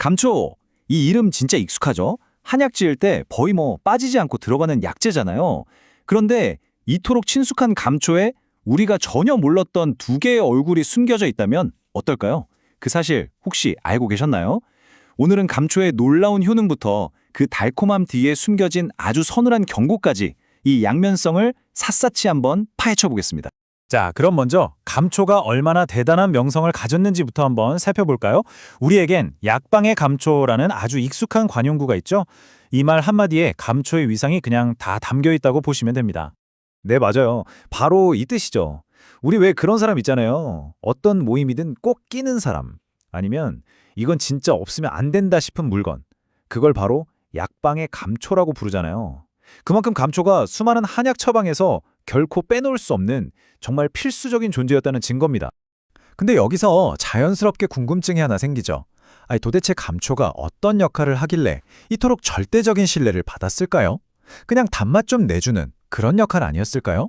감초, 이 이름 진짜 익숙하죠? 한약 지을 때 거의 빠지지 않고 들어가는 약재잖아요. 그런데 이토록 친숙한 감초에 우리가 전혀 몰랐던 두 개의 얼굴이 숨겨져 있다면 어떨까요? 그 사실 혹시 알고 계셨나요? 오늘은 감초의 놀라운 효능부터 그 달콤함 뒤에 숨겨진 아주 서늘한 경고까지 이 양면성을 샅샅이 한번 파헤쳐 보겠습니다. 자, 그럼 먼저 감초가 얼마나 대단한 명성을 가졌는지부터 한번 살펴볼까요? 우리에겐 약방의 감초라는 아주 익숙한 관용구가 있죠. 이 말 한마디에 감초의 위상이 그냥 다 담겨 있다고 보시면 됩니다. 네, 맞아요. 바로 이 뜻이죠. 우리 왜 그런 사람 있잖아요. 어떤 모임이든 꼭 끼는 사람. 아니면 이건 진짜 없으면 안 된다 싶은 물건. 그걸 바로 약방의 감초라고 부르잖아요. 그만큼 감초가 수많은 한약 처방에서 결코 빼놓을 수 없는 정말 필수적인 존재였다는 증거입니다. 근데 여기서 자연스럽게 궁금증이 하나 생기죠. 아니, 도대체 감초가 어떤 역할을 하길래 이토록 절대적인 신뢰를 받았을까요? 그냥 단맛 좀 내주는 그런 역할 아니었을까요?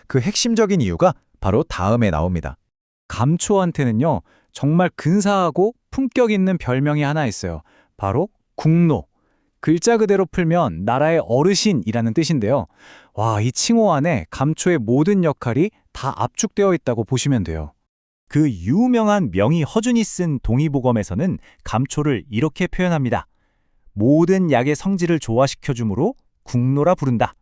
그 핵심적인 이유가 바로 다음에 나옵니다. 감초한테는요, 정말 근사하고 품격 있는 별명이 하나 있어요. 바로 국노. 글자 그대로 풀면 나라의 어르신이라는 뜻인데요. 와, 이 칭호 안에 감초의 모든 역할이 다 압축되어 있다고 보시면 돼요. 그 유명한 명의 허준이 쓴 동의보검에서는 감초를 이렇게 표현합니다. 모든 약의 성질을 조화시켜주므로 국노라 부른다.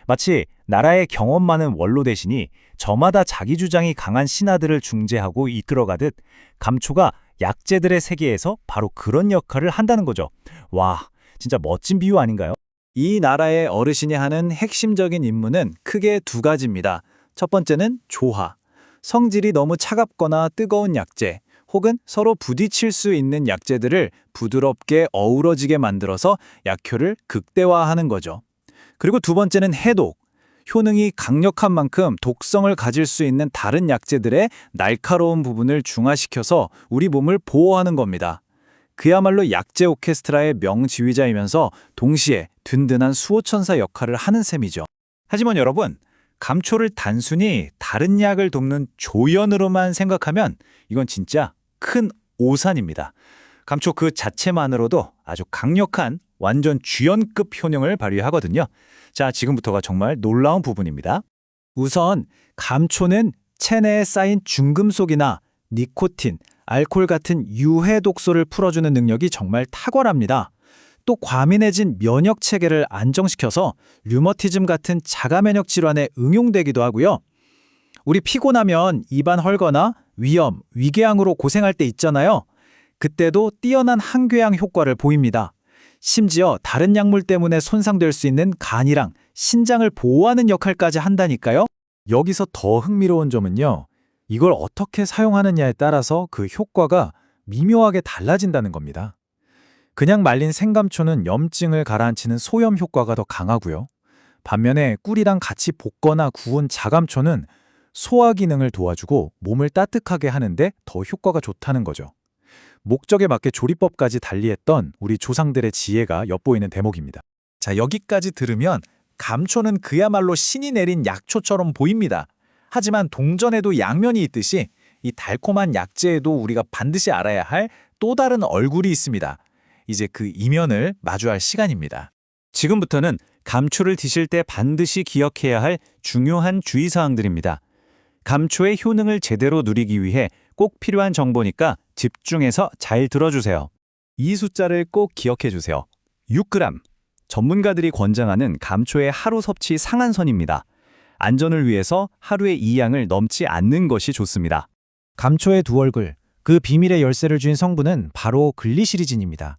마치 나라의 경험 많은 원로 대신이 저마다 자기 주장이 강한 신하들을 중재하고 이끌어가듯 감초가 약재들의 세계에서 바로 그런 역할을 한다는 거죠. 와, 진짜 멋진 비유 아닌가요? 이 나라의 어르신이 하는 핵심적인 임무는 크게 두 가지입니다. 첫 번째는 조화. 성질이 너무 차갑거나 뜨거운 약재, 혹은 서로 부딪힐 수 있는 약재들을 부드럽게 어우러지게 만들어서 약효를 극대화하는 거죠. 그리고 두 번째는 해독. 효능이 강력한 만큼 독성을 가질 수 있는 다른 약재들의 날카로운 부분을 중화시켜서 우리 몸을 보호하는 겁니다. 그야말로 약재 오케스트라의 명지휘자이면서 동시에 든든한 수호천사 역할을 하는 셈이죠. 하지만 여러분, 감초를 단순히 다른 약을 돕는 조연으로만 생각하면 이건 진짜 큰 오산입니다. 감초 그 자체만으로도 아주 강력한 완전 주연급 효능을 발휘하거든요. 자, 지금부터가 정말 놀라운 부분입니다. 우선 감초는 체내에 쌓인 중금속이나 니코틴, 알코올 같은 유해 독소를 풀어주는 능력이 정말 탁월합니다. 또 과민해진 면역 체계를 안정시켜서 류머티즘 같은 자가 면역 질환에 응용되기도 하고요. 우리 피곤하면 입안 헐거나 위염, 위궤양으로 고생할 때 있잖아요. 그때도 뛰어난 항궤양 효과를 보입니다. 심지어 다른 약물 때문에 손상될 수 있는 간이랑 신장을 보호하는 역할까지 한다니까요. 여기서 더 흥미로운 점은요. 이걸 어떻게 사용하느냐에 따라서 그 효과가 미묘하게 달라진다는 겁니다. 그냥 말린 생감초는 염증을 가라앉히는 소염 효과가 더 강하고요. 반면에 꿀이랑 같이 볶거나 구운 자감초는 소화 기능을 도와주고 몸을 따뜻하게 하는데 더 효과가 좋다는 거죠. 목적에 맞게 조리법까지 달리했던 우리 조상들의 지혜가 엿보이는 대목입니다. 자, 여기까지 들으면 감초는 그야말로 신이 내린 약초처럼 보입니다. 하지만 동전에도 양면이 있듯이 이 달콤한 약재에도 우리가 반드시 알아야 할 또 다른 얼굴이 있습니다. 이제 그 이면을 마주할 시간입니다. 지금부터는 감초를 드실 때 반드시 기억해야 할 중요한 주의사항들입니다. 감초의 효능을 제대로 누리기 위해 꼭 필요한 정보니까 집중해서 잘 들어주세요. 이 숫자를 꼭 기억해 주세요. 6g. 전문가들이 권장하는 감초의 하루 섭취 상한선입니다. 안전을 위해서 하루에 이 양을 넘지 않는 것이 좋습니다. 감초의 두 얼굴, 그 비밀의 열쇠를 쥔 성분은 바로 글리시리진입니다.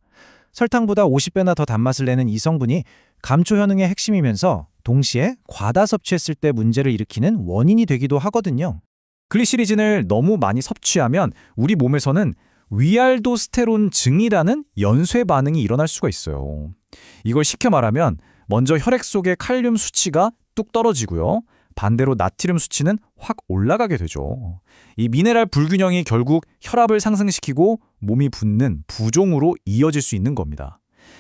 설탕보다 50배나 더 단맛을 내는 이 성분이 감초 효능의 핵심이면서 동시에 과다 섭취했을 때 문제를 일으키는 원인이 되기도 하거든요. 글리시리진을 너무 많이 섭취하면 우리 몸에서는 위알도스테론 증이라는 연쇄 반응이 일어날 수가 있어요. 이걸 쉽게 말하면 먼저 혈액 속의 칼륨 수치가 뚝 떨어지고요. 반대로 나트륨 수치는 확 올라가게 되죠. 이 미네랄 불균형이 결국 혈압을 상승시키고 몸이 붓는 부종으로 이어질 수 있는 겁니다.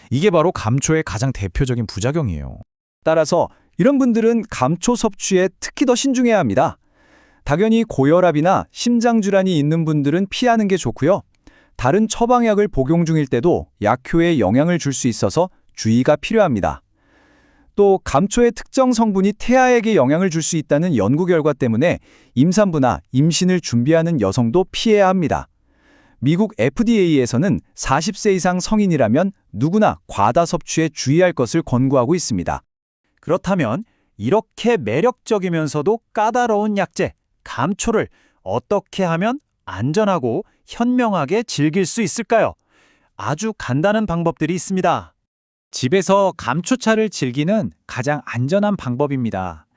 이게 바로 감초의 가장 대표적인 부작용이에요. 따라서 이런 분들은 감초 섭취에 특히 더 신중해야 합니다. 당연히 고혈압이나 심장질환이 있는 분들은 피하는 게 좋고요. 다른 처방약을 복용 중일 때도 약효에 영향을 줄 수 있어서 주의가 필요합니다. 또 감초의 특정 성분이 태아에게 영향을 줄 수 있다는 연구 결과 때문에 임산부나 임신을 준비하는 여성도 피해야 합니다. 미국 FDA에서는 40세 이상 성인이라면 누구나 과다 섭취에 주의할 것을 권고하고 있습니다. 그렇다면 이렇게 매력적이면서도 까다로운 약재, 감초를 어떻게 하면 안전하고 현명하게 즐길 수 있을까요? 아주 간단한 방법들이 있습니다. 집에서 감초차를 즐기는 가장 안전한 방법입니다.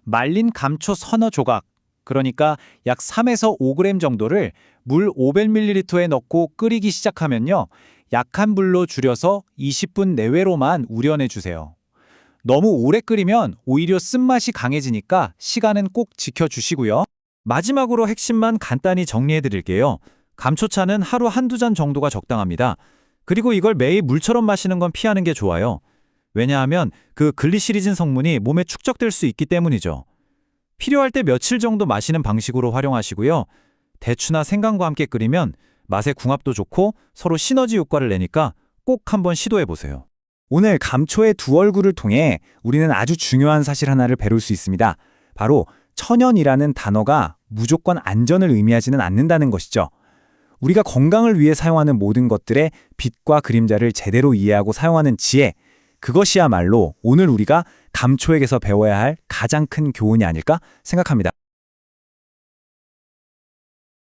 말린 감초 서너 조각, 그러니까 약 3에서 5g 정도를 물 500ml에 넣고 끓이기 시작하면요. 약한 불로 줄여서 20분 내외로만 우려내 주세요. 너무 오래 끓이면 오히려 쓴맛이 강해지니까 시간은 꼭 지켜주시고요. 마지막으로 핵심만 간단히 정리해 드릴게요. 감초차는 하루 한두 잔 정도가 적당합니다. 그리고 이걸 매일 물처럼 마시는 건 피하는 게 좋아요. 왜냐하면 그 글리시리진 성분이 몸에 축적될 수 있기 때문이죠. 필요할 때 며칠 정도 마시는 방식으로 활용하시고요. 대추나 생강과 함께 끓이면 맛의 궁합도 좋고 서로 시너지 효과를 내니까 꼭 한번 시도해 보세요. 오늘 감초의 두 얼굴을 통해 우리는 아주 중요한 사실 하나를 배울 수 있습니다. 바로 천연이라는 단어가 무조건 안전을 의미하지는 않는다는 것이죠. 우리가 건강을 위해 사용하는 모든 것들의 빛과 그림자를 제대로 이해하고 사용하는 지혜, 그것이야말로 오늘 우리가 감초에게서 배워야 할 가장 큰 교훈이 아닐까 생각합니다.